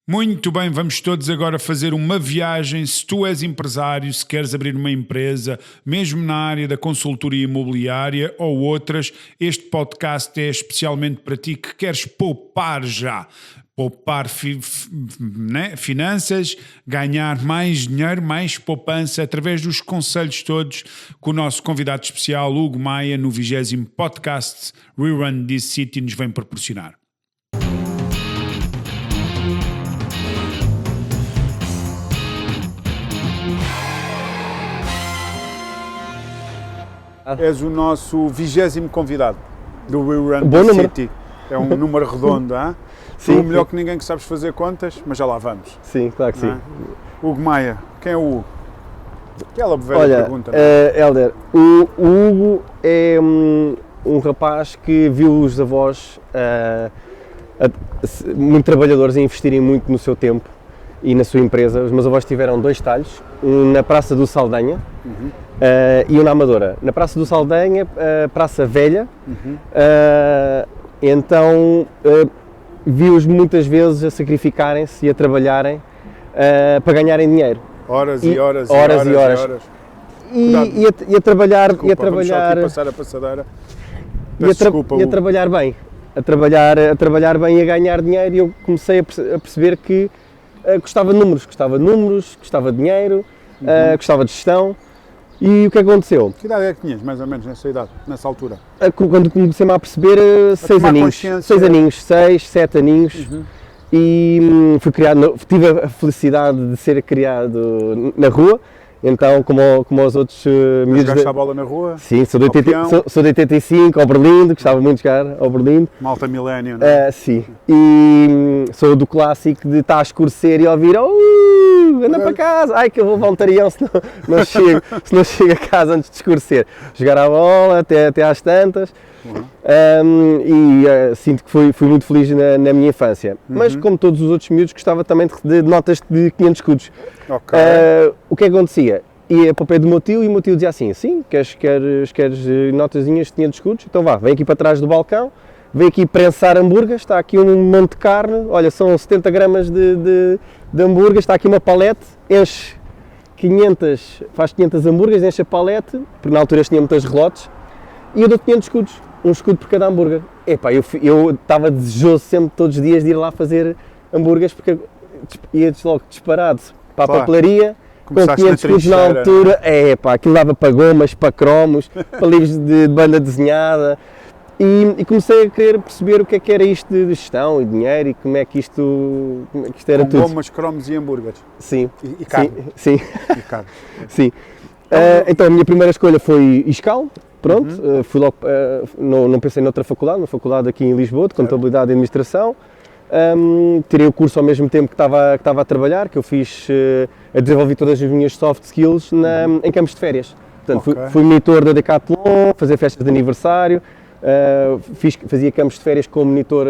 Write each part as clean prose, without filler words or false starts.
Muito bem, vamos todos agora fazer uma viagem. Se tu és empresário, se queres abrir uma empresa, mesmo na área da consultoria imobiliária ou outras, este podcast é especialmente para ti que queres poupar já. Poupar finanças, ganhar mais dinheiro, mais poupança, através dos conselhos todos que o nosso convidado especial, Hugo Maia, no 20º podcast Rerun This City, nos vem proporcionar. És o nosso 20º convidado do Rerun This City. É um número redondo, hein? Sim, melhor que ninguém que sabes fazer contas, mas já lá vamos. Sim, claro que sim. Hugo Maia, quem é o Hugo? Aquela velha pergunta. Hélder, o Hugo é um rapaz que viu os avós muito trabalhadores a investirem muito no seu tempo e na sua empresa. Os meus avós tiveram 2 talhos, um na Praça do Saldanha e um na Amadora. Na Praça do Saldanha, Praça Velha, então vi-os muitas vezes a sacrificarem-se e a trabalharem para ganharem dinheiro. Horas e horas. E a trabalhar. Desculpa, e a trabalhar. Vamos só aqui passar a passadeira. E a trabalhar bem. A trabalhar bem e a ganhar dinheiro, e eu comecei a perceber que gostava de números, gostava de dinheiro, gostava de gestão. E o que aconteceu? Que idade é que tinhas, mais ou menos, nessa altura? Quando comecei-me a perceber, 6 aninhos, 6, 7 aninhos, e fui criado, tive a felicidade de ser criado na rua, então como os outros miúdos... Jogaste a bola na rua? Sim, sou de 85, ao Berlindo, gostava muito de jogar ao Berlindo. Malta Millennium, não é? Sim, e sou do clássico de estar a escurecer e ouvir anda para casa, ai que eu vou voluntarião se não chego a casa antes de escurecer. Jogar a bola até às tantas, sinto que fui muito feliz na minha infância. Mas como todos os outros miúdos, gostava também de notas de 500 escudos. Okay. O que acontecia? Ia para o pé do meu tio e o meu tio dizia assim, sim, queres notazinhas de 500 escudos? Então vá, vem aqui para trás do balcão, vem aqui prensar hambúrgueres, está aqui um monte de carne, olha, são 70 gramas de hambúrgueres, está aqui uma palete, enche 500, faz 500 hambúrgueres, enche a palete, porque na altura tinha muitos relotes, e eu dou 500 escudos, um escudo por cada hambúrguer. Epá, eu estava desejoso sempre, todos os dias, de ir lá fazer hambúrgueres, porque ia logo disparado para a papelaria, com 500 escudos na altura, aquilo dava para gomas, para cromos, para livros de banda desenhada. E comecei a querer perceber o que era isto de gestão e dinheiro e como é que isto era tudo. Com gomas, cromos e hambúrgueres. Sim. E carne. Sim. E carne. Sim. Então a minha primeira escolha foi ISCAL, pronto, fui logo, não pensei noutra faculdade, uma faculdade aqui em Lisboa, de Contabilidade e Administração. Tirei o curso ao mesmo tempo que estava a trabalhar, que eu desenvolvi todas as minhas soft skills em campos de férias. Portanto, fui monitor da Decathlon, fazer festas de aniversário. Fazia campos de férias como monitor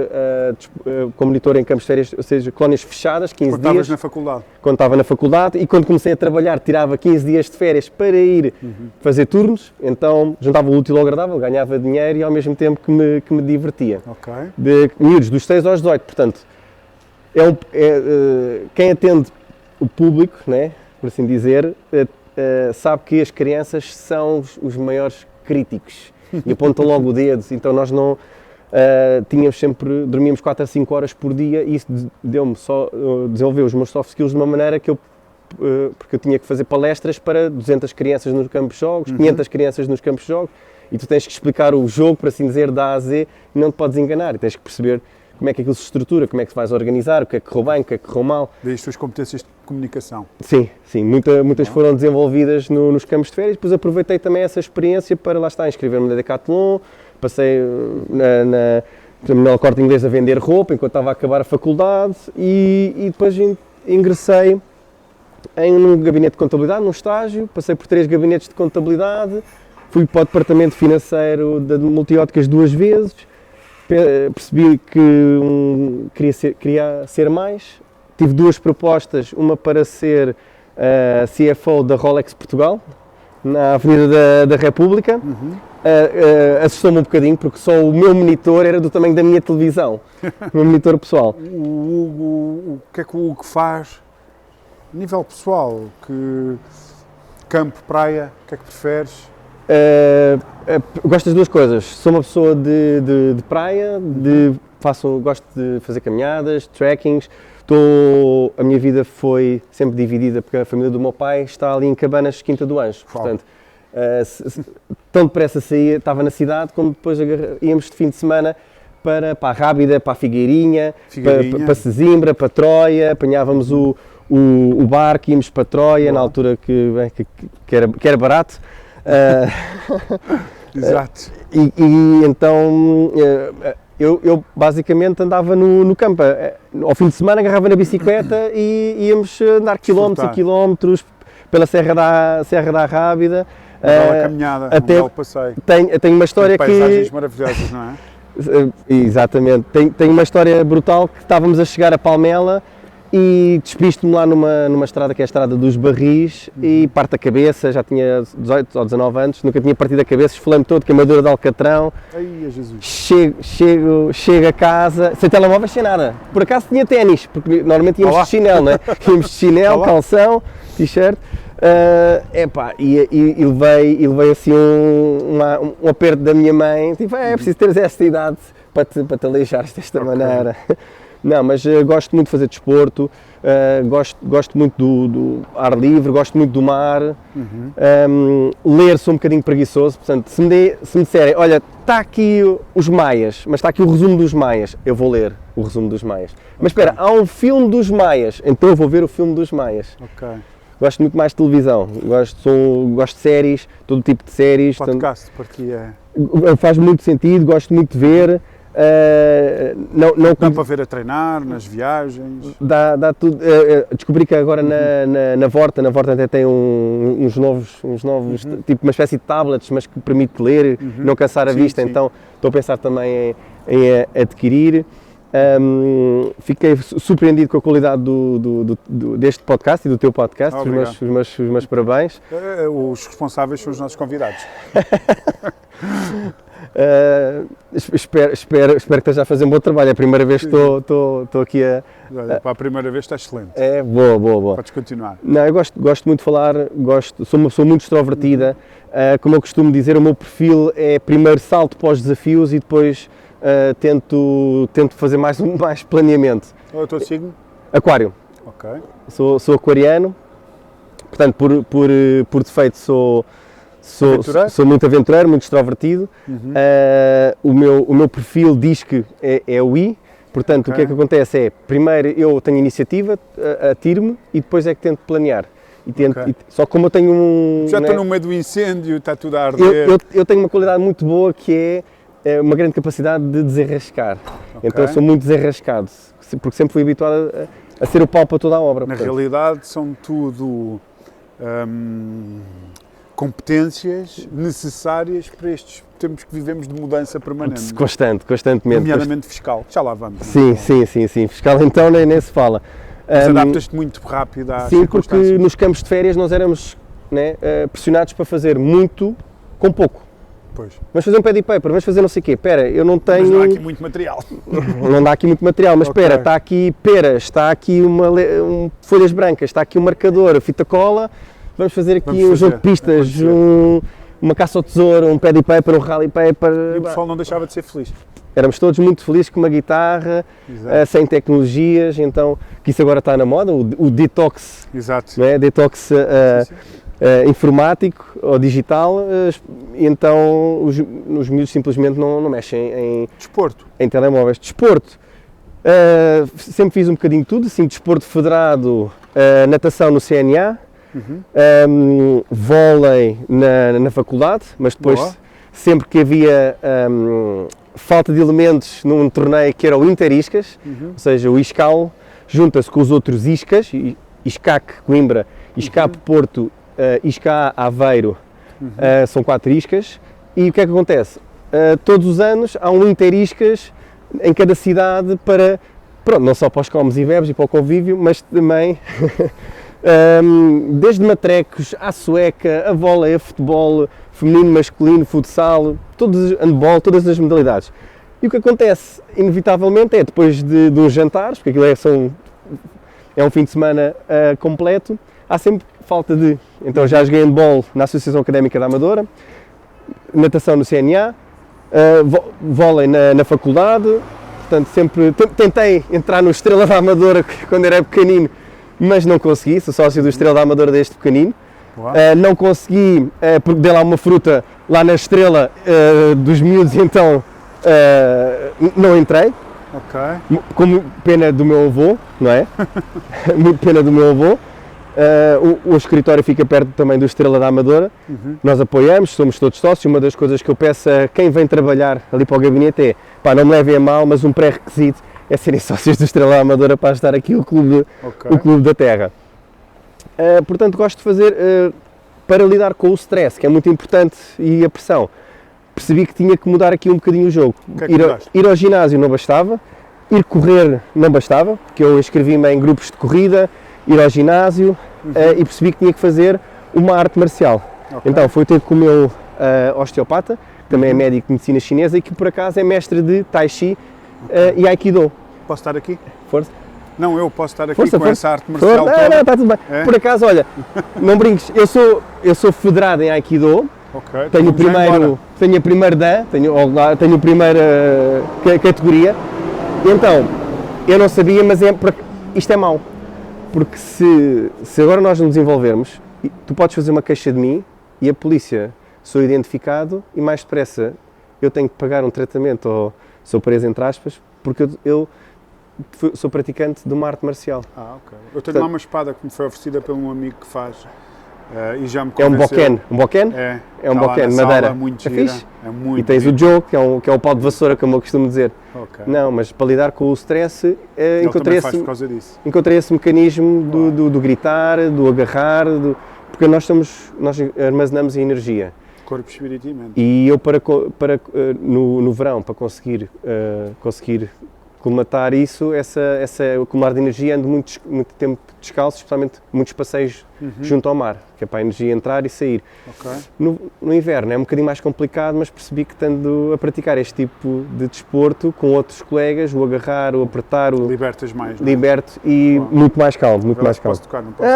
em campos de férias, ou seja, colónias fechadas, 15 dias. Quando estavas na faculdade? Quando estava na faculdade, e quando comecei a trabalhar tirava 15 dias de férias para ir fazer turnos, então juntava o útil ao agradável, ganhava dinheiro e ao mesmo tempo que me divertia. De miúdos dos 6 aos 18, portanto, quem atende o público, né, por assim dizer, sabe que as crianças são os maiores críticos. E apontam logo o dedo, então nós não dormíamos 4 a 5 horas por dia, e isso deu-me desenvolver os meus soft skills de uma maneira que porque eu tinha que fazer palestras para 200 crianças nos campos de jogos, 500 crianças nos campos de jogos, e tu tens que explicar o jogo, por assim dizer, da A a Z, e não te podes enganar, e tens que perceber como é que aquilo se estrutura, como é que se vais organizar, o que é que correu bem, o que é que correu mal. Daí as tuas competências de comunicação. Sim, muitas foram desenvolvidas nos campos de férias, depois aproveitei também essa experiência para, lá está, inscrever-me na Decathlon, passei na Terminal Corte Inglês a vender roupa enquanto estava a acabar a faculdade, e depois ingressei num gabinete de contabilidade, num estágio, passei por 3 gabinetes de contabilidade, fui para o departamento financeiro da Multióticas 2 vezes, percebi que queria ser mais, tive 2 propostas, uma para ser CFO da Rolex Portugal, na Avenida da República, assustou-me um bocadinho, porque só o meu monitor era do tamanho da minha televisão, o meu monitor pessoal. O que é que o Hugo faz a nível pessoal? Campo, praia, o que é que preferes? Gosto das duas coisas. Sou uma pessoa de praia, gosto de fazer caminhadas, trekkings. A minha vida foi sempre dividida porque a família do meu pai está ali em Cabanas, Quinta do Anjo. Portanto, tão depressa saía, estava na cidade, como depois íamos de fim de semana para a Rábida, para a Figueirinha. Para Sesimbra, para Troia, apanhávamos o barco, íamos para Troia, na altura que era barato. Exato. E então eu basicamente andava no campo. Ao fim de semana agarrava na bicicleta e íamos andar quilómetros e quilómetros pela Serra da Rábida. Uma caminhada, um belo passeio. Tenho uma história paisagens maravilhosas, não é? Exatamente. Tenho uma história brutal que estávamos a chegar a Palmela e despisto-me lá numa estrada que é a Estrada dos Barris e parte a cabeça, já tinha 18 ou 19 anos, nunca tinha partido a cabeça, esfolei-me todo, queimadura de alcatrão. Ai, Jesus. Chego a casa, sem telemóveis, sem nada. Por acaso tinha ténis, porque normalmente íamos de chinelo, não é? Íamos de chinelo, calção, t-shirt. E levei assim um aperto da minha mãe, tipo, preciso ter esta idade para te aleijares desta maneira. Não, mas gosto muito de fazer desporto, gosto muito do ar livre, gosto muito do mar, ler sou um bocadinho preguiçoso, portanto, se me disserem, olha, está aqui os Maias, mas está aqui o resumo dos Maias, eu vou ler o resumo dos Maias. Mas espera, há um filme dos Maias, então eu vou ver o filme dos Maias. Gosto muito mais de televisão, gosto de séries, todo tipo de séries. Podcast, partilha. Faz muito sentido, gosto muito de ver. Dá para ver a treinar, nas viagens? Dá tudo. Descobri que agora na Vorta até tem uns novos tipo uma espécie de tablets, mas que permite ler, não cansar a vista, então estou a pensar também em adquirir. Fiquei surpreendido com a qualidade deste podcast e do teu podcast, os meus parabéns. Os responsáveis são os nossos convidados. Espero que esteja a fazer um bom trabalho, é a primeira vez que estou aqui Para a primeira vez está excelente. Boa. Podes continuar. Não, eu gosto muito de falar, sou uma pessoa muito extrovertida, como eu costumo dizer, o meu perfil é primeiro salto para os desafios e depois tento fazer mais planeamento. Qual é o teu signo? Aquário. Ok. Sou aquariano, portanto por defeito sou muito aventureiro, muito extrovertido. O meu perfil diz que é o I, portanto o que é que acontece é, primeiro eu tenho iniciativa, atiro-me e depois é que tento planear. Só como eu tenho Já estou no meio do incêndio, está tudo a arder. Eu tenho uma qualidade muito boa que é uma grande capacidade de desenrascar. Então eu sou muito desenrascado, porque sempre fui habituado a ser o pau para toda a obra. Na realidade são tudo competências necessárias para estes tempos que vivemos de mudança permanente. Constantemente. Nomeadamente fiscal. Já lá vamos. Sim. Fiscal então nem se fala. Mas adaptas-te muito rápido às circunstâncias. Sim, porque nos campos de férias nós éramos pressionados para fazer muito com pouco. Pois. Vamos fazer um pad e paper, vamos fazer não sei o quê. Espera, eu não tenho... Mas não há aqui muito material. Não dá aqui muito material, mas espera, está aqui peras, está aqui folhas brancas, está aqui um marcador, fita cola. Vamos fazer aqui um jogo de pistas, uma caça ao tesouro, um pad e paper, um rally paper. E o pessoal não deixava de ser feliz. Éramos todos muito felizes com uma guitarra, sem tecnologias, então, que isso agora está na moda, o detox. Exato. Não é? Detox informático ou digital, então os miúdos simplesmente não mexem em telemóveis. Desporto, sempre fiz um bocadinho de tudo, assim, desporto federado, natação no CNA, vôlei na faculdade, mas depois sempre que havia falta de elementos num torneio que era o Interiscas, ou seja, o ISCAL junta-se com os outros ISCAS, ISCAC Coimbra, ISCAP Porto, ISCA Aveiro, são 4 iscas, e o que é que acontece? Todos os anos há um Interiscas em cada cidade para, não só para os comes e bebes e para o convívio, mas também desde matrecos à sueca, a vôlei, a futebol, feminino, masculino, futsal, handball, todas as modalidades. E o que acontece, inevitavelmente, é depois de uns jantares, porque aquilo é um fim de semana completo, há sempre falta de... Então já joguei handball na Associação Académica da Amadora, natação no CNA, vôlei na faculdade, portanto sempre tentei entrar no Estrela da Amadora quando era pequenino, mas não consegui, sou sócio do Estrela da Amadora desde pequenino. Não consegui, porque dei lá uma fruta lá na Estrela dos miúdos, então não entrei. Ok. Com pena do meu avô, não é? Muito pena do meu avô. O escritório fica perto também do Estrela da Amadora. Nós apoiamos, somos todos sócios. Uma das coisas que eu peço a quem vem trabalhar ali para o gabinete é, pá, não me levem a mal, mas um pré-requisito é serem sócios do Estrela da Amadora para estar aqui o clube da terra. Portanto, gosto de fazer para lidar com o stress, que é muito importante, e a pressão. Percebi que tinha que mudar aqui um bocadinho o jogo. Ir ao ginásio não bastava, ir correr não bastava, porque eu inscrevi-me em grupos de corrida, ir ao ginásio, e percebi que tinha que fazer uma arte marcial. Então foi ter com o meu osteopata, que também é médico de medicina chinesa e que por acaso é mestre de Tai Chi e Aikido. Posso estar aqui? Força. Não, eu posso estar aqui com essa arte marcial Não, toda. não, está tudo bem. É? Por acaso, olha, não brinques, eu sou federado em Aikido. Okay, tenho a primeira Dan, tenho a primeira categoria. Então, eu não sabia, mas isto é mau. Porque se agora nós nos desenvolvermos, tu podes fazer uma queixa de mim e a polícia sou identificado e mais depressa eu tenho que pagar um tratamento, ou sou preso entre aspas, porque eu sou praticante de uma arte marcial. Ok. Eu tenho lá uma espada que me foi oferecida por um amigo que faz. E já me é um convenceu. boken? É um boken, madeira. Muito é gira, fixe? É muito e tens giro. o Joe, que é o pau de vassoura, como eu costumo dizer. Okay. Não, mas para lidar com o stress, encontrei esse mecanismo do gritar, do agarrar, porque nós armazenamos a energia. Corpo, espírito e mente. E eu no verão, para conseguir colmatar isso, esse acumular de energia, ando muito tempo descalço, especialmente muitos passeios junto ao mar, que é para a energia entrar e sair. Okay. No inverno é um bocadinho mais complicado, mas percebi que estando a praticar este tipo de desporto com outros colegas, o agarrar, o apertar, libertas mais, liberto e muito mais calmo, muito mais calmo. Posso tocar, não posso?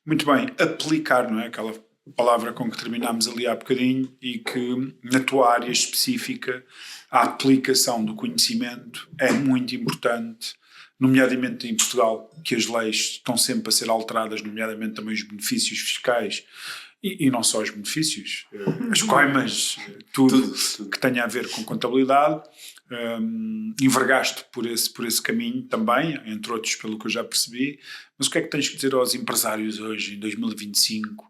Muito bem, aplicar, não é? Aquela palavra com que terminámos ali há bocadinho, e que na tua área específica a aplicação do conhecimento é muito importante, nomeadamente em Portugal, que as leis estão sempre a ser alteradas, nomeadamente também os benefícios fiscais, e não só os benefícios, as coimas, tudo que tenha a ver com contabilidade. Envergaste por esse caminho também, entre outros, pelo que eu já percebi. Mas o que é que tens que dizer aos empresários hoje, em 2025,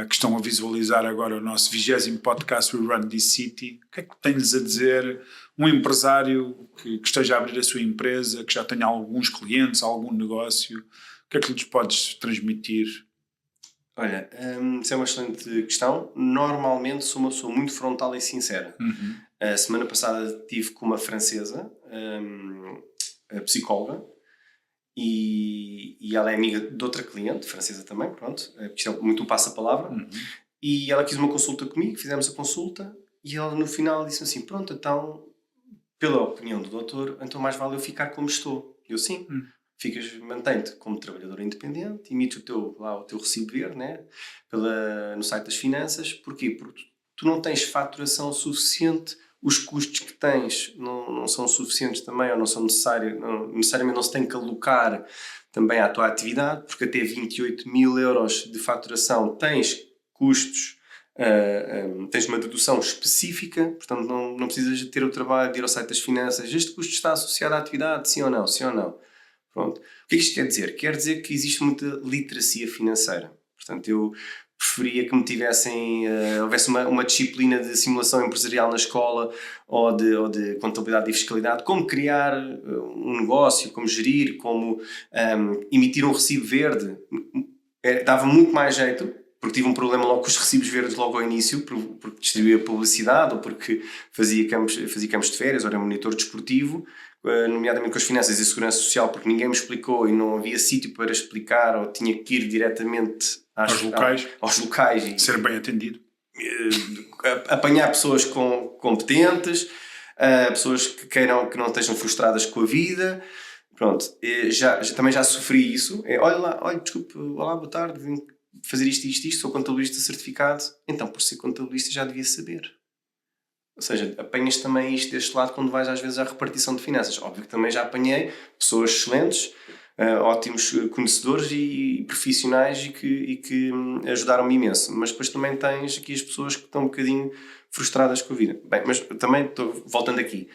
que estão a visualizar agora o nosso 20º podcast We Run This City? O que é que tens a dizer um empresário que esteja a abrir a sua empresa, que já tenha alguns clientes, algum negócio? O que é que lhes podes transmitir? Olha, isso é uma excelente questão. Normalmente sou uma pessoa muito frontal e sincera. A semana passada estive com uma francesa, psicóloga, e ela é amiga de outra cliente, francesa também, pronto, porque isto é muito um passa-palavra, e ela quis uma consulta comigo, fizemos a consulta, e ela no final disse assim, pronto, então, pela opinião do doutor, então mais vale eu ficar como estou. E eu, sim, mantém-te como trabalhador independente, emite o teu recibo verde, né, no site das finanças. Porquê? Porque tu não tens faturação suficiente, os custos que tens não são suficientes também, ou não são necessariamente não se tem que alocar também à tua atividade, porque até 28.000 euros de faturação tens custos, tens uma dedução específica, portanto não precisas de ter o trabalho de ir ao site das finanças, este custo está associado à atividade, sim ou não, sim ou não. Pronto. O que é que isto quer dizer? Quer dizer que existe muita literacia financeira. Portanto, eu preferia que me houvesse uma disciplina de simulação empresarial na escola, ou de contabilidade e fiscalidade, como criar um negócio, como gerir, como emitir um recibo verde. Dava muito mais jeito, porque tive um problema logo com os recibos verdes logo ao início, porque distribuía publicidade, ou porque fazia campos de férias, ou era monitor desportivo, nomeadamente com as finanças e a segurança social, porque ninguém me explicou e não havia sítio para explicar, ou tinha que ir diretamente aos locais, aos locais e ser bem atendido. Apanhar pessoas competentes, pessoas que não estejam frustradas com a vida. Pronto, também já sofri isso. Olha, desculpe, olá, boa tarde, vim fazer isto, sou contabilista certificado. Então, por ser contabilista já devia saber. Ou seja, apanhas também isto deste lado quando vais às vezes à repartição de finanças. Óbvio que também já apanhei pessoas excelentes, ótimos conhecedores e profissionais e que ajudaram-me imenso. Mas depois também tens aqui as pessoas que estão um bocadinho frustradas com a vida. Bem, mas também estou voltando aqui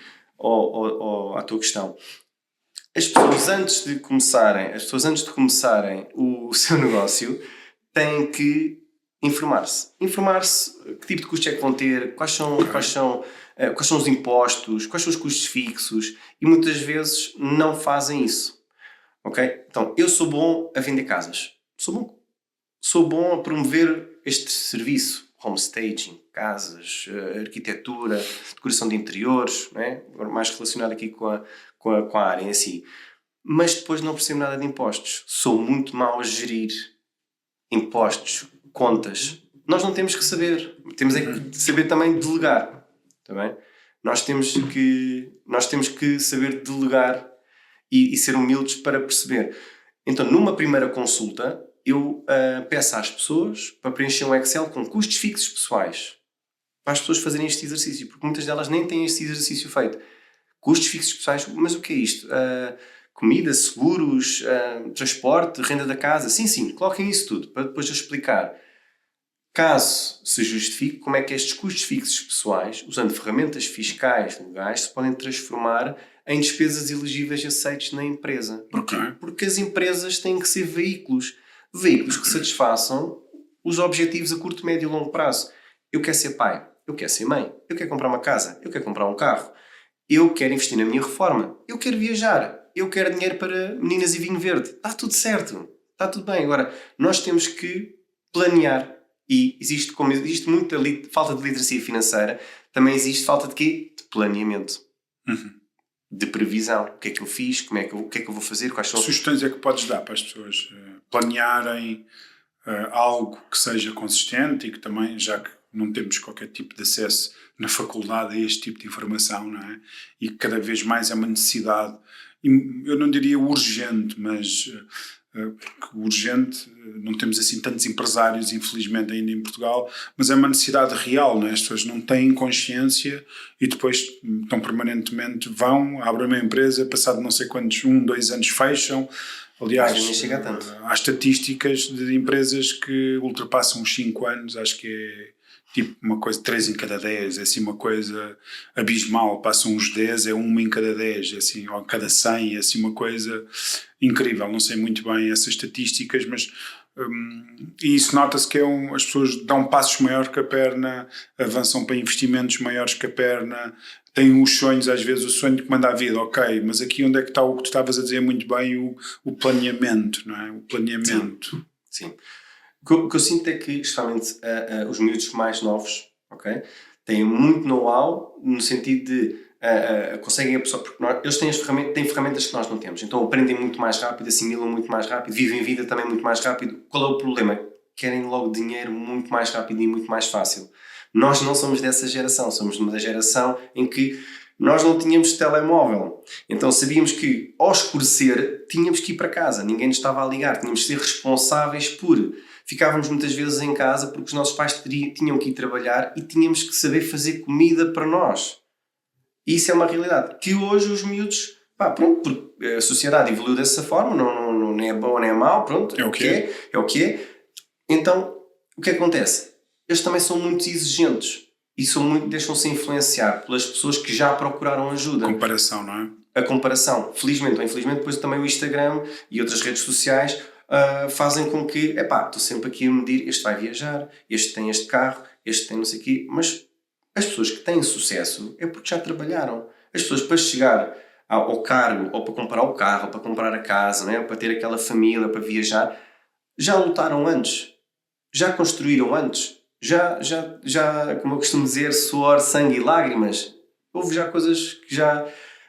à tua questão. As pessoas antes de começarem o seu negócio têm que informar-se, que tipo de custos é que vão ter, quais são os impostos, quais são os custos fixos, e muitas vezes não fazem isso, ok? Então, eu sou bom a vender casas, sou bom a promover este serviço, home staging, casas, arquitetura, decoração de interiores, não é? Mais relacionado aqui com a área em si, mas depois não percebo nada de impostos, sou muito mau a gerir impostos, contas. Nós não temos que saber, temos é que saber também delegar, está bem? Nós temos que saber delegar e ser humildes para perceber. Então, numa primeira consulta, eu peço às pessoas para preencher um Excel com custos fixos pessoais, para as pessoas fazerem este exercício, porque muitas delas nem têm este exercício feito. Custos fixos pessoais, mas o que é isto? Comida, seguros, transporte, renda da casa, sim, coloquem isso tudo, para depois eu explicar. Caso se justifique, como é que estes custos fixos pessoais, usando ferramentas fiscais legais, se podem transformar em despesas elegíveis aceites na empresa. Porquê? Porque as empresas têm que ser veículos que satisfaçam os objetivos a curto, médio e longo prazo. Eu quero ser pai, eu quero ser mãe, eu quero comprar uma casa, eu quero comprar um carro, eu quero investir na minha reforma, eu quero viajar, eu quero dinheiro para meninas e vinho verde. Está tudo certo, está tudo bem. Agora, nós temos que planear. E como existe muita falta de literacia financeira, também existe falta de quê? De planeamento. De previsão. O que é que eu fiz? O que é que eu vou fazer? Quais são... Sugestões é que podes dar para as pessoas planearem algo que seja consistente e que também, já que não temos qualquer tipo de acesso na faculdade a este tipo de informação, não é? E cada vez mais é uma necessidade, eu não diria urgente, mas... porque urgente, não temos assim tantos empresários, infelizmente, ainda em Portugal, mas é uma necessidade real, não é? As pessoas não têm consciência e depois estão permanentemente, abrem uma empresa, passado não sei quantos, 2 anos fecham. Aliás, há estatísticas de empresas que ultrapassam os 5 anos, acho que é tipo uma coisa, 3 em cada 10, é assim uma coisa abismal, passam os 10, é 1 em cada 10, é assim, ou cada 100, é assim uma coisa incrível, não sei muito bem essas estatísticas, mas e isso nota-se que as pessoas dão passos maiores que a perna, avançam para investimentos maiores que a perna, têm os sonhos, às vezes o sonho que manda a vida, ok, mas aqui onde é que está o que tu estavas a dizer muito bem, o planeamento, não é? O planeamento. Sim. O que eu sinto é que, especialmente os miúdos mais novos, okay, têm muito know-how no sentido de conseguem absorver, porque eles têm ferramentas que nós não temos, então aprendem muito mais rápido, assimilam muito mais rápido, vivem a vida também muito mais rápido. Qual é o problema? Querem logo dinheiro muito mais rápido e muito mais fácil. Nós não somos dessa geração, somos de uma geração em que nós não tínhamos telemóvel, então sabíamos que ao escurecer tínhamos que ir para casa, ninguém nos estava a ligar, tínhamos que ser responsáveis por... Ficávamos muitas vezes em casa porque os nossos pais tinham que ir trabalhar e tínhamos que saber fazer comida para nós. E isso é uma realidade. Que hoje os miúdos... pronto, porque a sociedade evoluiu dessa forma, não nem é bom nem é mau, pronto, é o que é. Então, o que acontece? Eles também são muito exigentes e deixam-se influenciar pelas pessoas que já procuraram ajuda. A comparação, não é? A comparação. Felizmente ou infelizmente, depois também o Instagram e outras redes sociais... fazem com que, estou sempre aqui a medir, este vai viajar, este tem este carro, este tem não sei o quê, mas as pessoas que têm sucesso é porque já trabalharam. As pessoas para chegar ao cargo, ou para comprar o carro, ou para comprar a casa, não é? Ou para ter aquela família, para viajar, já lutaram antes, já construíram antes, já como eu costumo dizer, suor, sangue e lágrimas. Houve já coisas que já...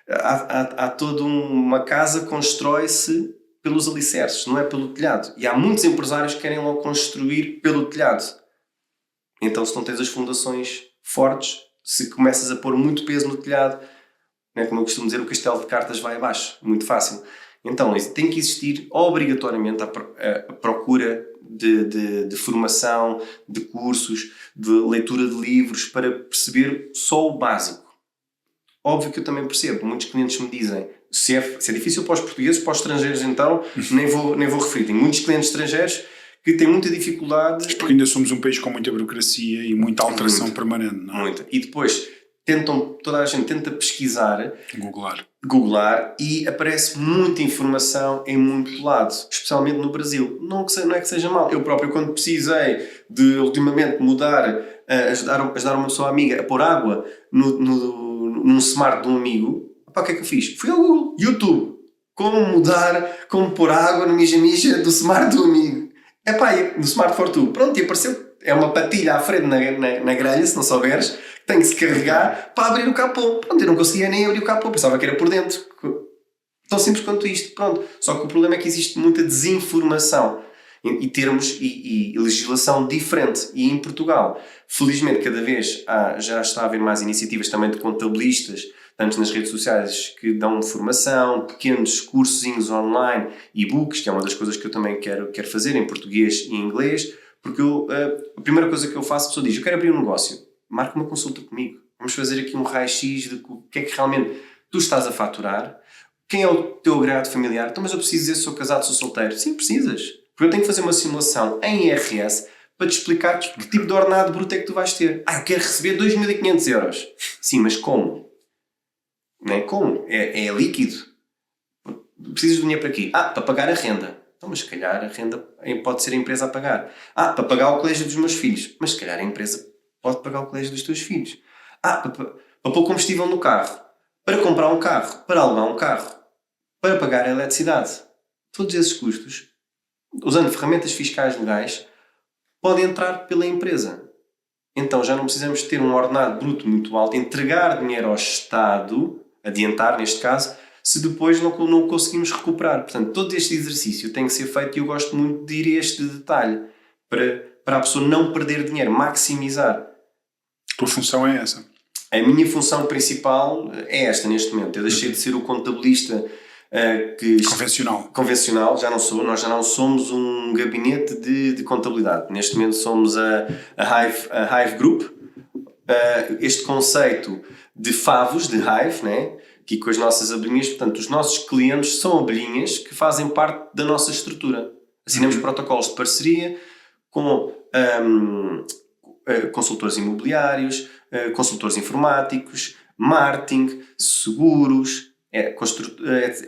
Há toda uma casa constrói-se pelos alicerces, não é pelo telhado. E há muitos empresários que querem logo construir pelo telhado. Então, se não tens as fundações fortes, se começas a pôr muito peso no telhado, não é, como eu costumo dizer, o castelo de cartas vai abaixo. Muito fácil. Então, tem que existir obrigatoriamente a procura de formação, de cursos, de leitura de livros, para perceber só o básico. Óbvio que eu também percebo. Muitos clientes me dizem, se é difícil para os portugueses, para os estrangeiros então, nem vou referir. Tem muitos clientes estrangeiros que têm muita dificuldade. Porque ainda somos um país com muita burocracia e muita alteração permanente. Não é? Muita. E depois, toda a gente tenta pesquisar, googlar, e aparece muita informação em muito lado, especialmente no Brasil. Não é que seja mal. Eu próprio, quando precisei de ultimamente mudar, ajudar uma pessoa amiga a pôr água num smart de um amigo, o que é que eu fiz? Fui ao Google, YouTube, como pôr água no mija-mija do smart do amigo. Do Smart for Two. Pronto, e apareceu. É uma patilha à frente na grelha, se não souberes, tem que se carregar para abrir o capô. Pronto, eu não conseguia nem abrir o capô, pensava que era por dentro. Tão simples quanto isto, pronto. Só que o problema é que existe muita desinformação e termos e legislação diferente. E em Portugal, felizmente, cada vez já está a haver mais iniciativas também de contabilistas, tanto nas redes sociais, que dão formação, pequenos cursozinhos online, e-books, que é uma das coisas que eu também quero fazer em português e em inglês, porque a primeira coisa que eu faço, a pessoa diz, eu quero abrir um negócio, marca uma consulta comigo, vamos fazer aqui um raio-x de o que é que realmente tu estás a faturar, quem é o teu agregado familiar, então mas eu preciso dizer se sou casado, sou solteiro. Sim, precisas, porque eu tenho que fazer uma simulação em IRS para te explicar que tipo de ordenado bruto é que tu vais ter. Eu quero receber 2.500 euros. Sim, mas como? Não é como? É líquido. Precisas de dinheiro para quê? Para pagar a renda. Então, mas se calhar a renda pode ser a empresa a pagar. Para pagar o colégio dos meus filhos. Mas se calhar a empresa pode pagar o colégio dos teus filhos. Para pôr combustível no carro. Para comprar um carro. Para alugar um carro. Para pagar a eletricidade. Todos esses custos, usando ferramentas fiscais legais, podem entrar pela empresa. Então já não precisamos ter um ordenado bruto muito alto, entregar dinheiro ao Estado, adiantar neste caso, se depois não conseguimos recuperar. Portanto, todo este exercício tem que ser feito e eu gosto muito de ir a este detalhe para a pessoa não perder dinheiro, maximizar. A tua função é essa? A minha função principal é esta neste momento. Eu deixei de ser o contabilista convencional, nós já não somos um gabinete de contabilidade. Neste momento somos a Hive Group. Este conceito de favos, de Hive, né? Aqui com as nossas abelhinhas, portanto, os nossos clientes são abelhinhas que fazem parte da nossa estrutura. Assinamos protocolos de parceria com consultores imobiliários, consultores informáticos, marketing, seguros,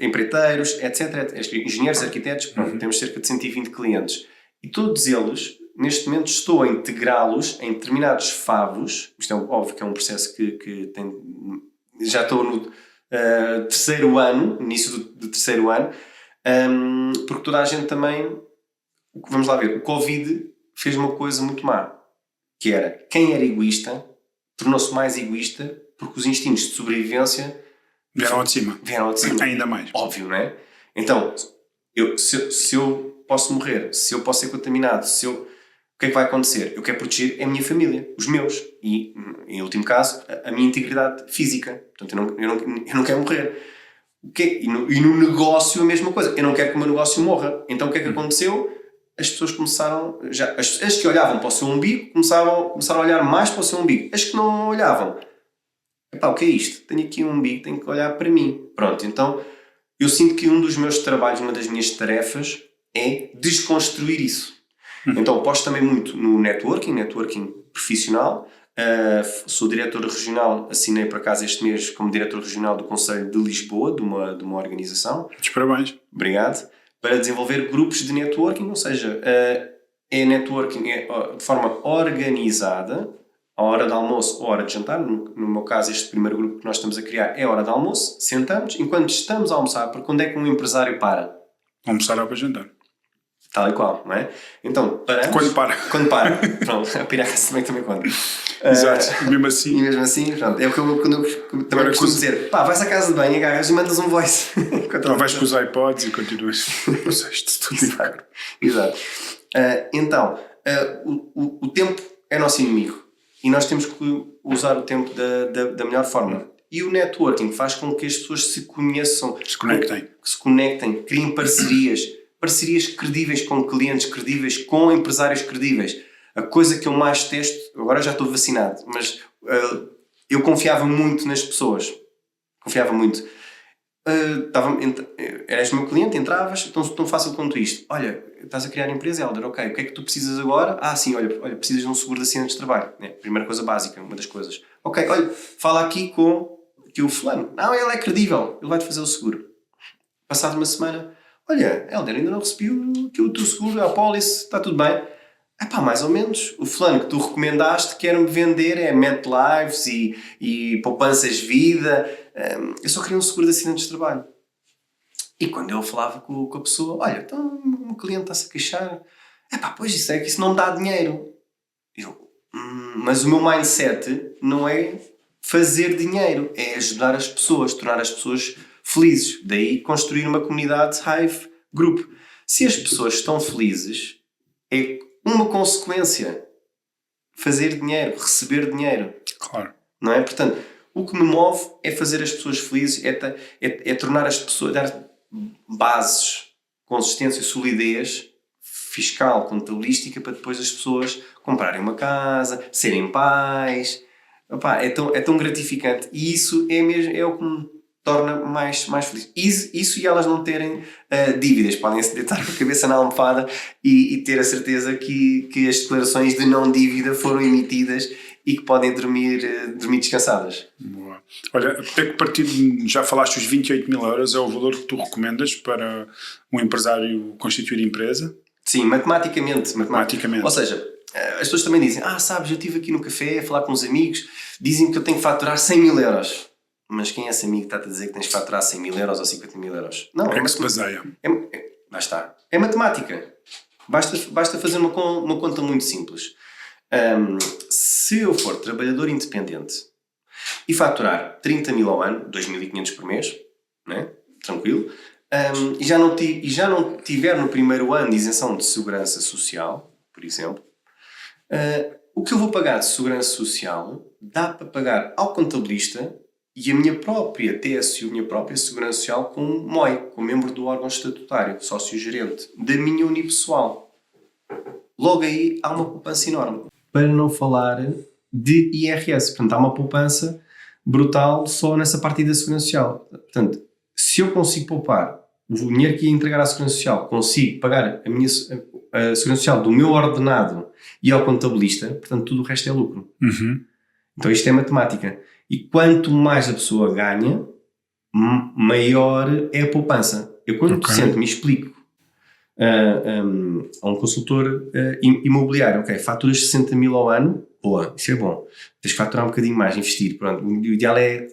empreiteiros, etc. Engenheiros, arquitetos, pronto, temos cerca de 120 clientes. E todos eles, neste momento, estou a integrá-los em determinados favos. Isto é óbvio que é um processo que tem... Já estou no terceiro ano, início do terceiro ano, porque toda a gente também... Vamos lá ver, o Covid fez uma coisa muito má, que era, quem era egoísta tornou-se mais egoísta porque os instintos de sobrevivência vieram ao de cima. Ainda mais. Óbvio, não é? Então, se eu posso morrer, se eu posso ser contaminado, o que é que vai acontecer? Eu quero proteger a minha família, os meus, e, em último caso, a minha integridade física. Portanto, eu não quero morrer. E no negócio a mesma coisa. Eu não quero que o meu negócio morra. Então, o que é que aconteceu? As pessoas começaram... As que olhavam para o seu umbigo começaram a olhar mais para o seu umbigo. As que não olhavam... o que é isto? Tenho aqui um umbigo, tenho que olhar para mim. Pronto, então eu sinto que um dos meus trabalhos, uma das minhas tarefas é desconstruir isso. Então aposto também muito no networking profissional. Sou diretor regional, assinei por acaso este mês como diretor regional do Conselho de Lisboa, de uma organização. Muitos parabéns. Obrigado. Para desenvolver grupos de networking, ou seja, é networking de forma organizada, a hora de almoço ou a hora de jantar. No meu caso, este primeiro grupo que nós estamos a criar é a hora de almoço, sentamos, enquanto estamos a almoçar, porque quando é que um empresário para? Almoçar ou para jantar. Tal e qual, não é? Então, paramos. Quando para. Pronto, a pirraça também conta. Exato, e mesmo assim. E mesmo assim, pronto, é o que eu também costumo dizer. Pá, vais à casa de banho, agarras e mandas um voice. Ou vais com os iPods e continuas. Isto tudo Exato. Exato. Então, o tempo é nosso inimigo e nós temos que usar o tempo da melhor forma. E o networking faz com que as pessoas se conheçam, se conectem, criem parcerias credíveis com clientes credíveis, com empresários credíveis. A coisa que eu mais testo, agora já estou vacinado, mas eu confiava muito nas pessoas. Confiava muito. Eras meu cliente, entravas, tão fácil quanto isto. Olha, estás a criar empresa, Hélder, ok, o que é que tu precisas agora? Sim, olha, precisas de um seguro de acidentes de trabalho. Primeira coisa básica, uma das coisas. Ok, olha, fala aqui com o fulano. Não, ele é credível, ele vai-te fazer o seguro. Passado uma semana, olha, Hélder, ainda não recebi o teu seguro, a apólice, está tudo bem. Mais ou menos. O fulano que tu recomendaste quer-me vender MetLives e poupanças vida. Eu só queria um seguro de acidentes de trabalho. E quando eu falava com a pessoa, olha, então o meu cliente está-se a queixar. Pois isso é que isso não me dá dinheiro. Mas o meu mindset não é fazer dinheiro, é ajudar as pessoas, tornar as pessoas felizes. Daí construir uma comunidade Hive Group. Se as pessoas estão felizes, é uma consequência fazer dinheiro, receber dinheiro. Claro. Não é? Portanto, o que me move é fazer as pessoas felizes, é tornar as pessoas, dar bases, consistência, solidez fiscal, contabilística, para depois as pessoas comprarem uma casa, serem pais. É tão gratificante. E isso é o que me torna mais feliz. Isso e elas não terem dívidas. Podem-se deitar com a cabeça na almofada e ter a certeza que as declarações de não dívida foram emitidas e que podem dormir descansadas. Boa. Olha, até que partido, já falaste, os 28 mil euros é o valor que tu recomendas para um empresário constituir empresa? Sim, matematicamente. Ou seja, as pessoas também dizem, sabes, eu estive aqui no café a falar com uns amigos, dizem que eu tenho que faturar 100 mil euros. Mas quem é esse amigo que está a dizer que tens de faturar 100 mil euros ou 50 mil euros? Não, é que se baseia. Lá está. É matemática. Basta fazer uma conta muito simples. Se eu for trabalhador independente e faturar 30 mil ao ano, 2.500 por mês, né? Tranquilo, e já não tiver no primeiro ano de isenção de segurança social, por exemplo, o que eu vou pagar de segurança social dá para pagar ao contabilista e a minha própria TSU, a minha própria segurança social com MOI, com membro do órgão estatutário, sócio-gerente, da minha unipessoal. Logo aí há uma poupança enorme. Para não falar de IRS. Portanto, há uma poupança brutal só nessa parte da segurança social. Portanto, se eu consigo poupar o dinheiro que ia entregar à segurança social, consigo pagar a segurança social do meu ordenado e ao contabilista, portanto, tudo o resto é lucro. Uhum. Então, isto é matemática. E quanto mais a pessoa ganha, maior é a poupança. Eu, quando me explico a um consultor imobiliário, faturas 60 mil ao ano, boa, isso é bom. Tens que faturar um bocadinho mais, investir. Pronto. O ideal é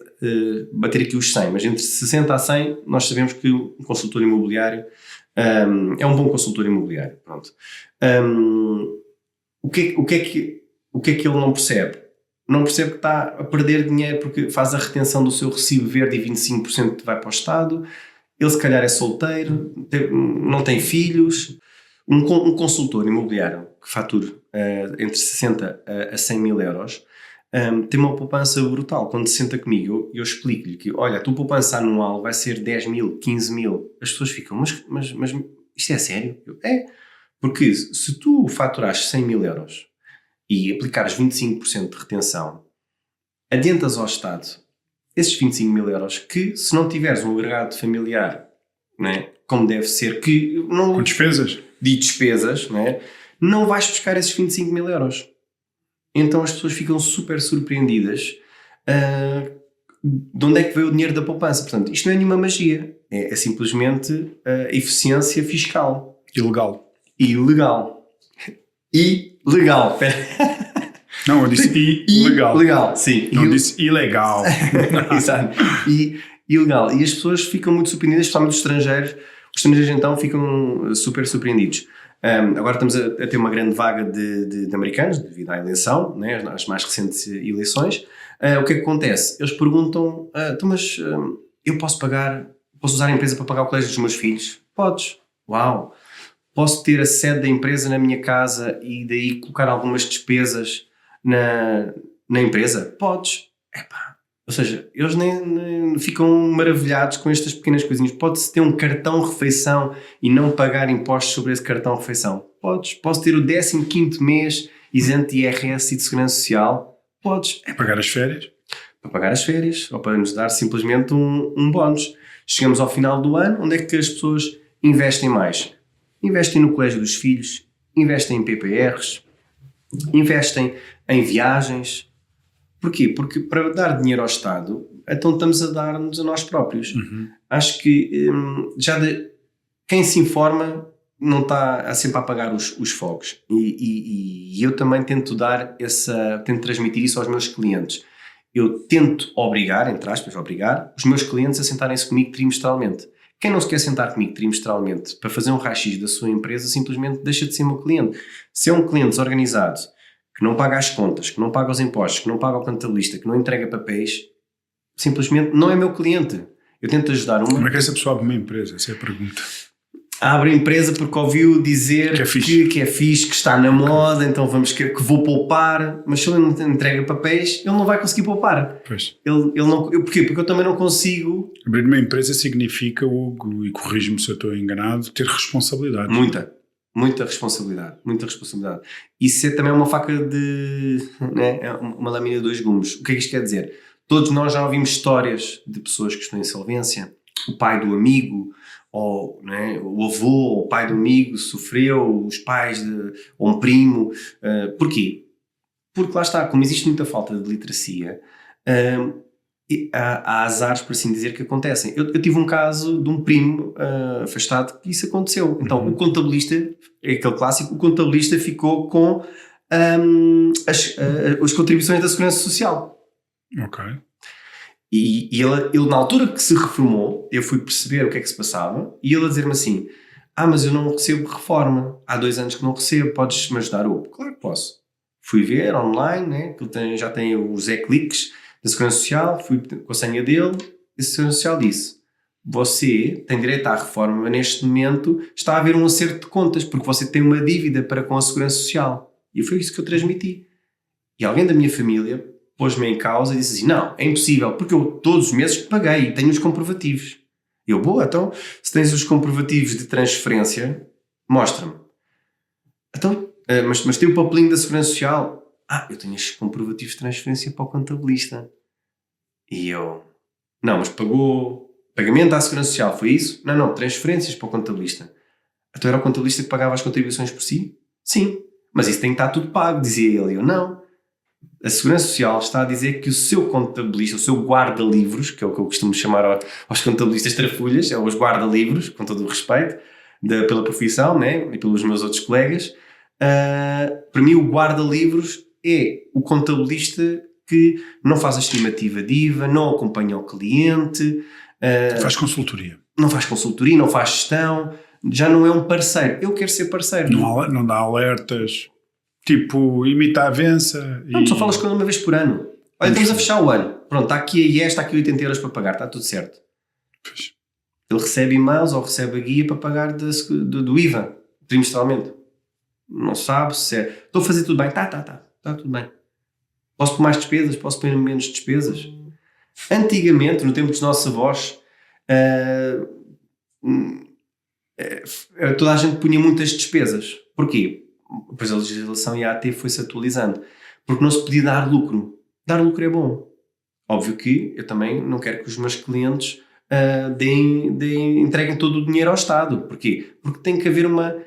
bater aqui os 100, mas entre 60 a 100 nós sabemos que um consultor imobiliário é um bom consultor imobiliário. Pronto. O que é que ele não percebe? Não percebe que está a perder dinheiro porque faz a retenção do seu recibo verde e 25% que vai para o Estado. Ele se calhar é solteiro, não tem filhos. Um consultor imobiliário que fature entre 60 a 100 mil euros tem uma poupança brutal. Quando se senta comigo, eu explico-lhe que, olha, a tua poupança anual vai ser 10 mil, 15 mil. As pessoas ficam, mas isto é sério? Porque se tu faturares 100 mil euros e aplicares 25% de retenção, adiantas ao Estado esses 25 mil euros que, se não tiveres um agregado familiar, né, como deve ser, que não, com despesas, né, não vais buscar esses 25 mil euros. Então as pessoas ficam super surpreendidas de onde é que veio o dinheiro da poupança. Portanto, isto não é nenhuma magia, é simplesmente a eficiência fiscal. Ilegal. Não, eu disse ilegal. Legal, sim. Não disse ilegal. Exato. E ilegal. E as pessoas ficam muito surpreendidas, especialmente os estrangeiros. Os estrangeiros então ficam super surpreendidos. Agora estamos a ter uma grande vaga de americanos devido à eleição, né, as mais recentes eleições. O que é que acontece? Eles perguntam, então, mas eu posso usar a empresa para pagar o colégio dos meus filhos? Podes. Uau! Posso ter a sede da empresa na minha casa e daí colocar algumas despesas na empresa? Podes. Epá. Ou seja, eles nem ficam maravilhados com estas pequenas coisinhas. Pode-se ter um cartão refeição e não pagar impostos sobre esse cartão refeição? Podes. Posso ter o 15º mês isento de IRS e de Segurança Social? Podes. Pagar as férias? Para pagar as férias ou para nos dar simplesmente um bónus. Chegamos ao final do ano, onde é que as pessoas investem mais? Investem no colégio dos filhos, investem em PPRs, investem em viagens. Porquê? Porque para dar dinheiro ao Estado, então estamos a dar-nos a nós próprios. Acho que quem se informa não está sempre a apagar os fogos. E eu também tento transmitir isso aos meus clientes. Eu tento obrigar, entre aspas, os meus clientes a sentarem-se comigo trimestralmente. Quem não se quer sentar comigo trimestralmente para fazer um raio-x da sua empresa, simplesmente deixa de ser meu cliente. Se é um cliente desorganizado, que não paga as contas, que não paga os impostos, que não paga o contabilista, que não entrega papéis, simplesmente não é meu cliente. Eu tento ajudar Como é que essa pessoa abre uma empresa? Essa é a pergunta. Abre a empresa porque ouviu dizer que é fixe, que está na moda, então que vou poupar, mas se ele não entrega papéis, ele não vai conseguir poupar. Pois. Ele não, porquê? Porque eu também não consigo... Abrir uma empresa significa, Hugo, e corrijo-me se eu estou enganado, ter responsabilidade. Muita responsabilidade. Isso é também uma faca uma lâmina de 2 gumes. O que é que isto quer dizer? Todos nós já ouvimos histórias de pessoas que estão em insolvência, o pai do amigo, ou o avô, ou o pai do amigo sofreu, os pais ou um primo. Porquê? Porque lá está, como existe muita falta de literacia, há azares, por assim dizer, que acontecem. Eu tive um caso de um primo afastado que isso aconteceu. Então o contabilista, é aquele clássico, o contabilista ficou com as contribuições da Segurança Social. Ok. E ele, na altura que se reformou, eu fui perceber o que é que se passava, e ele a dizer-me assim, mas eu não recebo reforma, há 2 anos que não recebo, podes-me ajudar? Claro que posso. Fui ver online, né, que já tem os e-cliques da Segurança Social, fui com a senha dele, e a Segurança Social disse, você tem direito à reforma, mas neste momento está a haver um acerto de contas, porque você tem uma dívida para com a Segurança Social. E foi isso que eu transmiti. E alguém da minha família pôs-me em causa e disse assim, não, é impossível, porque eu todos os meses paguei e tenho os comprovativos. Eu, boa, então, se tens os comprovativos de transferência, mostra-me. Então, mas tem o papelinho da Segurança Social? Eu tenho estes comprovativos de transferência para o contabilista. E eu, não, mas pagamento à Segurança Social, foi isso? Não, transferências para o contabilista. Então era o contabilista que pagava as contribuições por si? Sim, mas isso tem que estar tudo pago, dizia ele. Eu, não. A Segurança Social está a dizer que o seu contabilista, o seu guarda-livros, que é o que eu costumo chamar aos contabilistas trafulhas, é os guarda-livros, com todo o respeito, pela profissão, né, e pelos meus outros colegas, para mim o guarda-livros é o contabilista que não faz a estimativa de IVA, não acompanha o cliente, faz consultoria. Não faz consultoria, não faz gestão, já não é um parceiro. Eu quero ser parceiro. Não dá alertas, tipo, imita a vença. Não, só falas com ele uma vez por ano. Olha, estamos a fechar o ano. Pronto, está aqui a IES, está aqui 80 euros para pagar, está tudo certo. Pois. Ele recebe e-mails ou recebe a guia para pagar do IVA, trimestralmente. Não sabe se é... Estou a fazer tudo bem. Está tudo bem. Posso pôr mais despesas? Posso pôr menos despesas? Antigamente, no tempo dos nossos avós, toda a gente punha muitas despesas. Porquê? Depois a legislação IAT foi-se atualizando. Porque não se podia dar lucro. Dar lucro é bom. Óbvio que eu também não quero que os meus clientes entreguem todo o dinheiro ao Estado. Porquê? Porque tem que haver uma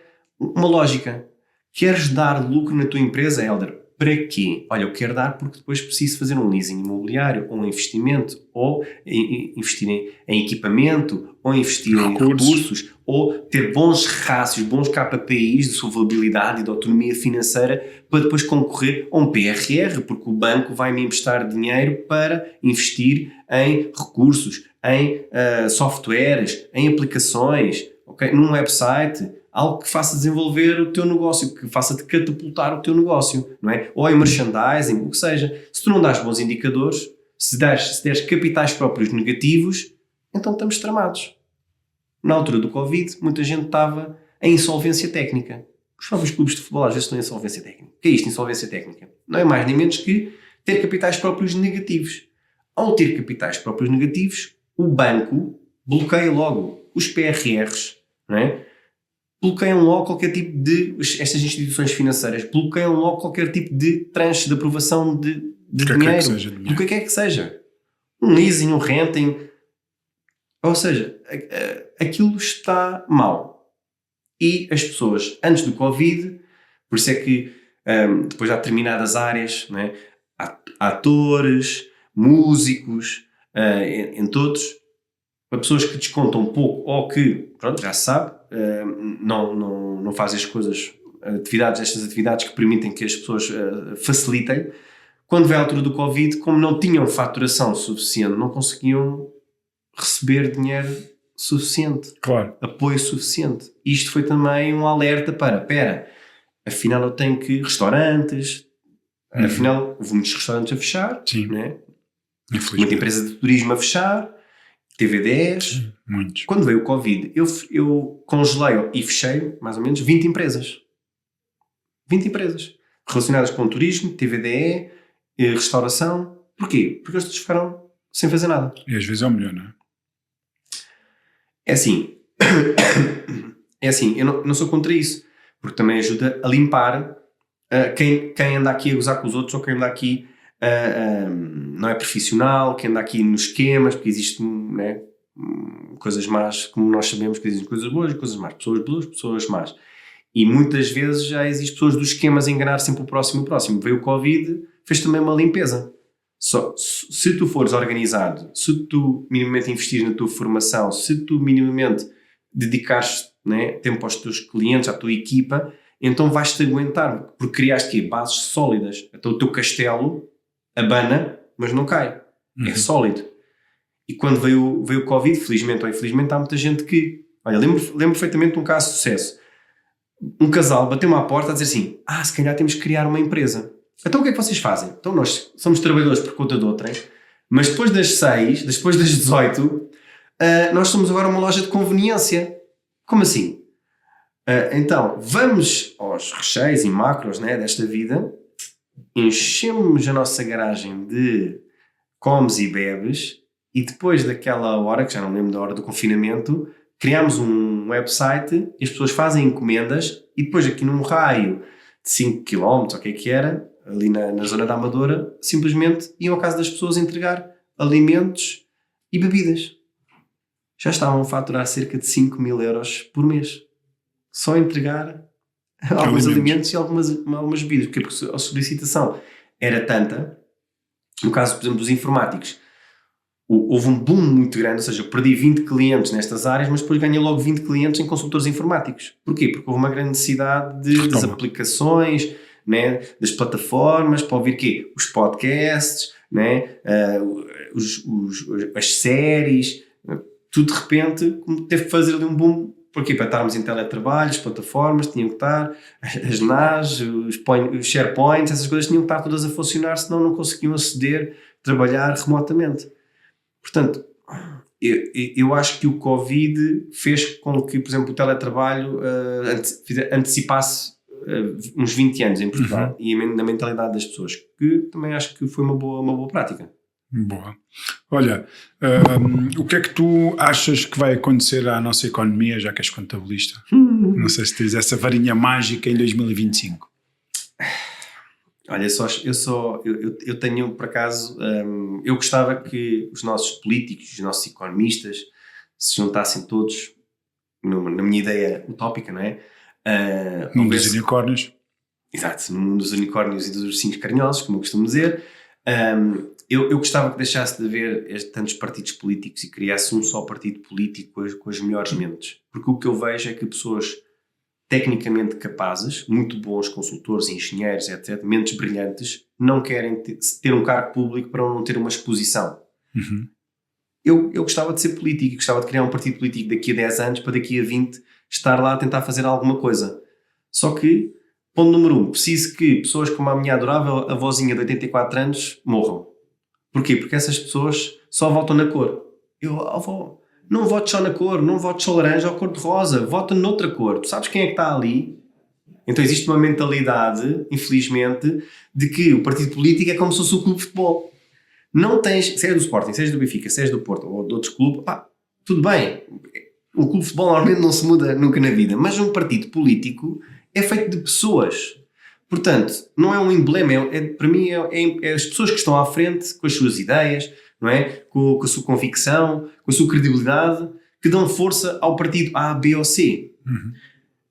lógica. Queres dar lucro na tua empresa, Hélder? Para quê? Olha, eu quero dar porque depois preciso fazer um leasing imobiliário, ou um investimento, ou investir em equipamento, ou investir em recursos, ou ter bons rácios, bons KPIs de solvabilidade e de autonomia financeira para depois concorrer a um PRR, porque o banco vai me emprestar dinheiro para investir em recursos, em softwares, em aplicações, okay? Num website, algo que faça desenvolver o teu negócio, que faça-te catapultar o teu negócio, não é? Ou em merchandising, o que seja. Se tu não dás bons indicadores, se deres capitais próprios negativos, então estamos tramados. Na altura do Covid, muita gente estava em insolvência técnica. Os próprios clubes de futebol às vezes estão em insolvência técnica. O que é isto, insolvência técnica? Não é mais nem menos que ter capitais próprios negativos. Ao ter capitais próprios negativos, o banco bloqueia logo os PRRs, não é? Bloqueiam logo qualquer tipo de... Estas instituições financeiras bloqueiam logo qualquer tipo de tranche de aprovação de dinheiro. Do que é que seja. Um leasing, um renting. Ou seja, aquilo está mal. E as pessoas, antes do Covid, por isso é que depois há determinadas áreas, não é? Há atores, músicos, entre outros, pessoas que descontam um pouco ou que, pronto, já se sabe, não fazem as coisas, estas atividades que permitem que as pessoas facilitem. Quando veio a altura do Covid, como não tinham faturação suficiente, não conseguiam receber dinheiro suficiente, claro, apoio suficiente. Isto foi também um alerta para, afinal eu tenho que restaurantes, afinal houve muitos restaurantes a fechar, sim, né? Muita empresa de turismo a fechar, TVDs, muitos. Quando veio o Covid, eu congelei e fechei mais ou menos 20 empresas. 20 empresas relacionadas com turismo, TVDE, restauração. Porquê? Porque eles ficaram sem fazer nada. E às vezes é o melhor, não é? É assim, eu não sou contra isso, porque também ajuda a limpar quem anda aqui a gozar com os outros, ou quem anda aqui não é profissional, quem anda aqui nos esquemas, porque existem, né, coisas más, como nós sabemos que existem coisas boas e coisas más, pessoas boas, pessoas más. E muitas vezes já existem pessoas dos esquemas a enganar sempre o próximo. Veio o Covid, fez também uma limpeza. Só, se tu fores organizado, se tu minimamente investires na tua formação, se tu minimamente dedicares, né, tempo aos teus clientes, à tua equipa, então vais-te aguentar, porque criaste aqui bases sólidas. Então o teu castelo abana, mas não cai. É sólido. E quando veio o Covid, felizmente ou infelizmente, há muita gente que... Olha, lembro perfeitamente de um caso de sucesso. Um casal bateu-me à porta a dizer assim, se calhar temos que criar uma empresa. Então o que é que vocês fazem? Então nós somos trabalhadores por conta de outrem, mas depois das 6, depois das 18, nós somos agora uma loja de conveniência. Como assim? Então, vamos aos recheios e macros, né, desta vida, enchemos a nossa garagem de comes e bebes e depois daquela hora, que já não lembro da hora do confinamento, criámos um website e as pessoas fazem encomendas e depois aqui num raio de 5 km, ou o que é que era, ali na zona da Amadora, simplesmente iam à casa das pessoas entregar alimentos e bebidas. Já estavam a faturar cerca de 5.000 euros por mês. Só entregar alguns alimentos e algumas bebidas. Porque a solicitação era tanta, no caso, por exemplo, dos informáticos, houve um boom muito grande, ou seja, eu perdi 20 clientes nestas áreas, mas depois ganhei logo 20 clientes em consultores informáticos. Porquê? Porque houve uma grande necessidade das aplicações, né, das plataformas, para ouvir quê? Os podcasts, né, as séries, tudo de repente teve que fazer ali um boom. Porquê? Para estarmos em teletrabalho, as plataformas tinham que estar, as NAS, os SharePoints, essas coisas tinham que estar todas a funcionar, senão não conseguiam aceder, trabalhar remotamente. Portanto, eu acho que o Covid fez com que, por exemplo, o teletrabalho antecipasse uns 20 anos em Portugal e na mentalidade das pessoas, que também acho que foi uma boa prática. Boa. Olha, o que é que tu achas que vai acontecer à nossa economia, já que és contabilista? Não sei se tens essa varinha mágica em 2025. Olha, eu tenho, por acaso, eu gostava que os nossos políticos, os nossos economistas se juntassem todos, na minha ideia utópica, não é? Num dos unicórnios. Exato, no mundo dos unicórnios e dos ursinhos carinhosos, como eu costumo dizer. Eu gostava que deixasse de haver tantos partidos políticos e criasse um só partido político com as melhores mentes. Porque o que eu vejo é que pessoas tecnicamente capazes, muito bons consultores, engenheiros, etc., mentes brilhantes, não querem ter um cargo público para não ter uma exposição. Eu gostava de ser político e gostava de criar um partido político daqui a 10 anos para daqui a 20 estar lá a tentar fazer alguma coisa. Só que, ponto número 1, preciso que pessoas como a minha adorável avózinha de 84 anos morram. Porquê? Porque essas pessoas só votam na cor. Eu, avó, não votes só na cor, não votes só laranja ou cor-de-rosa, vota noutra cor. Tu sabes quem é que está ali? Então existe uma mentalidade, infelizmente, de que o partido político é como se fosse o clube de futebol. Não tens, se és do Sporting, se és do Benfica, se és do Porto ou de outros clubes, pá, tudo bem. O clube de futebol normalmente não se muda nunca na vida, mas um partido político é feito de pessoas. Portanto, não é um emblema, para mim é as pessoas que estão à frente com as suas ideias, não é? Com a sua convicção, com a sua credibilidade, que dão força ao partido A, B ou C.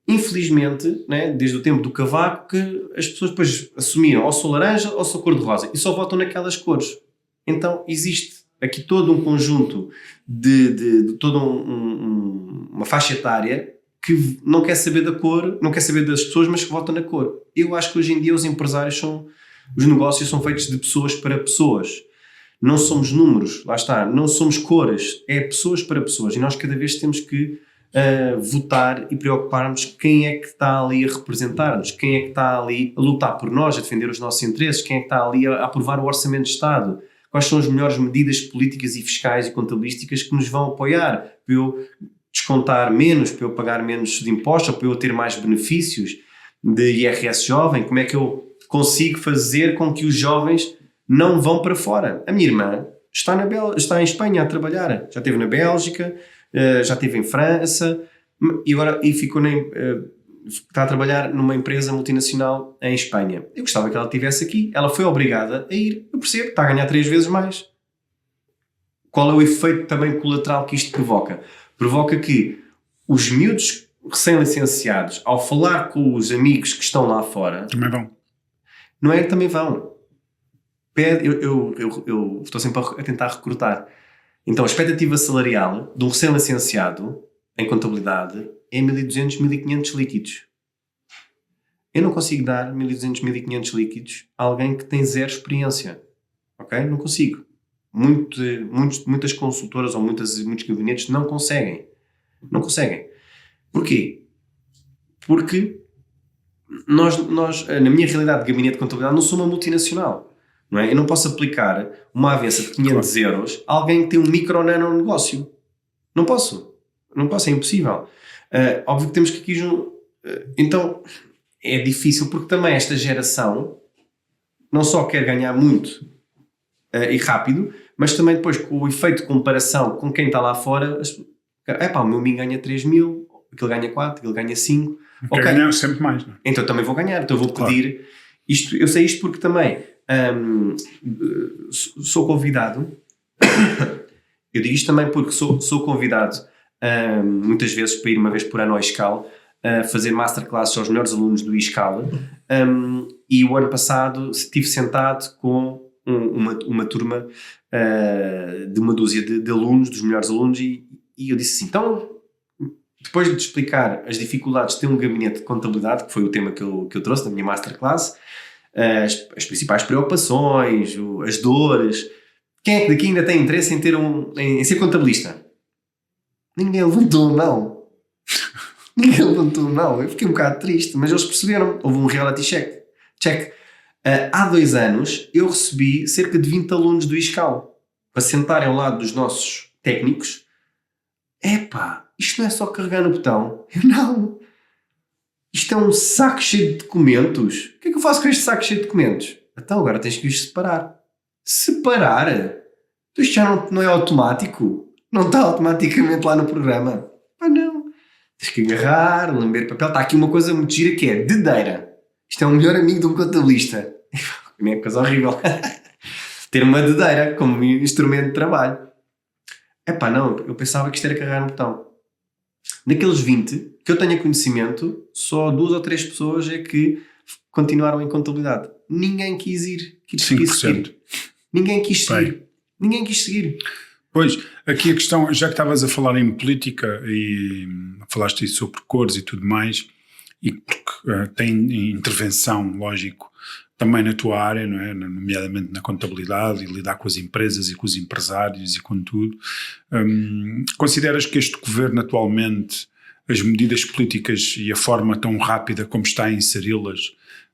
Infelizmente, né, desde o tempo do Cavaco, que as pessoas depois assumiram ou sou laranja ou sou cor-de-rosa e só votam naquelas cores. Então existe aqui todo um conjunto de toda uma faixa etária que não quer saber da cor, não quer saber das pessoas, mas que vota na cor. Eu acho que hoje em dia os negócios são feitos de pessoas para pessoas. Não somos números, lá está, não somos cores, é pessoas para pessoas. E nós cada vez temos que votar e preocupar-nos quem é que está ali a representar-nos, quem é que está ali a lutar por nós, a defender os nossos interesses, quem é que está ali a aprovar o Orçamento de Estado, quais são as melhores medidas políticas e fiscais e contabilísticas que nos vão apoiar, para eu descontar menos, para eu pagar menos de impostos, ou para eu ter mais benefícios de IRS jovem, como é que eu consigo fazer com que os jovens não vão para fora. A minha irmã está em Espanha a trabalhar, já esteve na Bélgica, já esteve em França e agora está a trabalhar numa empresa multinacional em Espanha. Eu gostava que ela estivesse aqui, ela foi obrigada a ir, eu percebo, está a ganhar 3 vezes mais. Qual é o efeito também colateral que isto provoca? Provoca que os miúdos recém-licenciados, ao falar com os amigos que estão lá fora, também vão. Não é que também vão. Eu estou sempre a tentar recrutar. Então a expectativa salarial de um recém-licenciado em contabilidade é 1.200, 1.500 líquidos. Eu não consigo dar 1.200, 1.500 líquidos a alguém que tem zero experiência. Ok? Não consigo. Muitas consultoras ou muitos gabinetes não conseguem. Não conseguem. Porquê? Porque nós, na minha realidade de gabinete de contabilidade, não sou uma multinacional. Não é? Eu não posso aplicar uma avança de 500 euros a alguém que tem um micro-nano negócio. Não posso. Não posso, é impossível. Óbvio que temos que aqui... então, é difícil porque também esta geração não só quer ganhar muito e rápido, mas também depois com o efeito de comparação com quem está lá fora, o meu amigo ganha 3.000, aquele ganha 4, aquele ganha 5. Okay. Ganhar sempre mais. Não? Então também vou ganhar, então vou pedir isto. Eu sei isto porque também sou convidado, eu digo isto também porque sou convidado muitas vezes para ir uma vez por ano ao ISCAL, fazer masterclasses aos melhores alunos do ISCAL, e o ano passado estive sentado com uma turma de uma dúzia de alunos, dos melhores alunos, e eu disse assim, então, depois de explicar as dificuldades de ter um gabinete de contabilidade, que foi o tema que eu trouxe na minha masterclass, as principais preocupações, as dores, quem é que daqui ainda tem interesse em ser contabilista? Ninguém levantou a mão. Ninguém levantou a mão. Eu fiquei um bocado triste, mas eles perceberam. Houve um reality check. Há 2 anos eu recebi cerca de 20 alunos do ISCAL para sentarem ao lado dos nossos técnicos. Isto não é só carregar no botão. Eu não. Isto é um saco cheio de documentos. O que é que eu faço com este saco cheio de documentos? Então agora tens que os separar. Separar? Isto já não é automático? Não está automaticamente lá no programa? Não. Tens que agarrar, lamber papel. Está aqui uma coisa muito gira que é dedeira. Isto é o melhor amigo de um contabilista. É coisa horrível. Ter uma dedeira como instrumento de trabalho. Não, eu pensava que isto era carregar no botão. Daqueles 20 que eu tenho conhecimento, só 2 ou 3 pessoas é que continuaram em contabilidade. Ninguém quis ir. 5%. Ninguém quis seguir. Pois, aqui a questão, já que estavas a falar em política e falaste sobre cores e tudo mais, e porque tem intervenção, lógico, também na tua área, não é? Nomeadamente na contabilidade e lidar com as empresas e com os empresários e com tudo. Consideras que este governo atualmente as medidas políticas e a forma tão rápida como está a inseri-las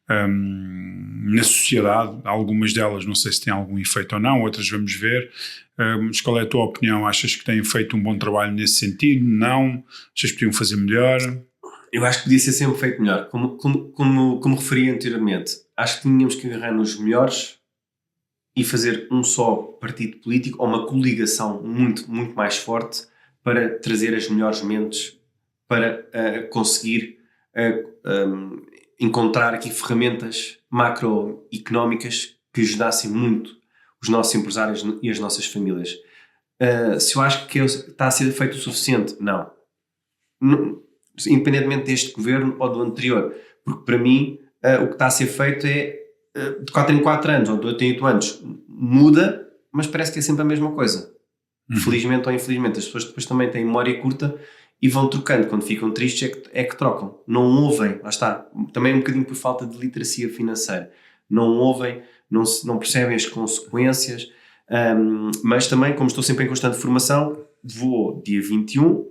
na sociedade. Algumas delas não sei se têm algum efeito ou não, outras vamos ver. Mas qual é a tua opinião? Achas que têm feito um bom trabalho nesse sentido? Não? Achas que podiam fazer melhor? Eu acho que podia ser sempre feito melhor. Como referi anteriormente, acho que tínhamos que agarrar nos melhores e fazer um só partido político ou uma coligação muito, muito mais forte para trazer as melhores mentes, para conseguir encontrar aqui ferramentas macroeconómicas que ajudassem muito os nossos empresários e as nossas famílias. Se eu acho que está a ser feito o suficiente, não. Independentemente deste governo ou do anterior, porque para mim o que está a ser feito é de 4 em 4 anos ou de 8 em 8 anos muda, mas parece que é sempre a mesma coisa. Felizmente ou infelizmente as pessoas depois também têm memória curta e vão trocando, quando ficam tristes é que trocam, não ouvem, lá está, também um bocadinho por falta de literacia financeira, não ouvem, não percebem as consequências, mas também, como estou sempre em constante formação, vou dia 21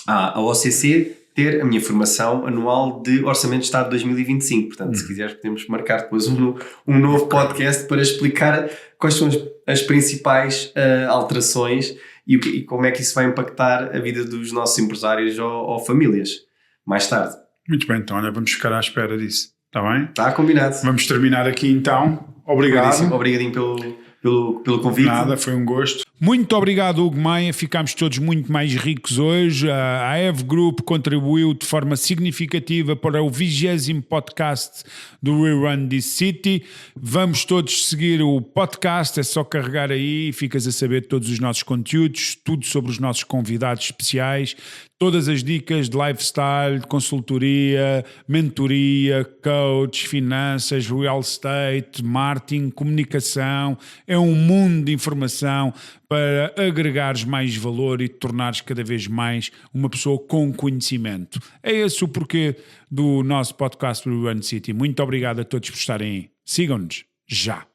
ao OCC ter a minha formação anual de Orçamento de Estado de 2025. Portanto, se quiseres podemos marcar depois um novo podcast para explicar quais são as principais alterações e como é que isso vai impactar a vida dos nossos empresários ou famílias mais tarde. Muito bem, então olha, vamos ficar à espera disso. Está bem? Está combinado. Vamos terminar aqui então. Obrigado. Obrigadinho pelo convite. Nada, foi um gosto. Muito obrigado, Hugo Maia. Ficámos todos muito mais ricos hoje. A EV Group contribuiu de forma significativa para o 20º podcast do Rerun This City. Vamos todos seguir o podcast. É só carregar aí e ficas a saber de todos os nossos conteúdos, tudo sobre os nossos convidados especiais, todas as dicas de lifestyle, de consultoria, mentoria, coach, finanças, real estate, marketing, comunicação. É um mundo de informação para agregares mais valor e te tornares cada vez mais uma pessoa com conhecimento. É esse o porquê do nosso podcast Rerun City. Muito obrigado a todos por estarem aí. Sigam-nos já.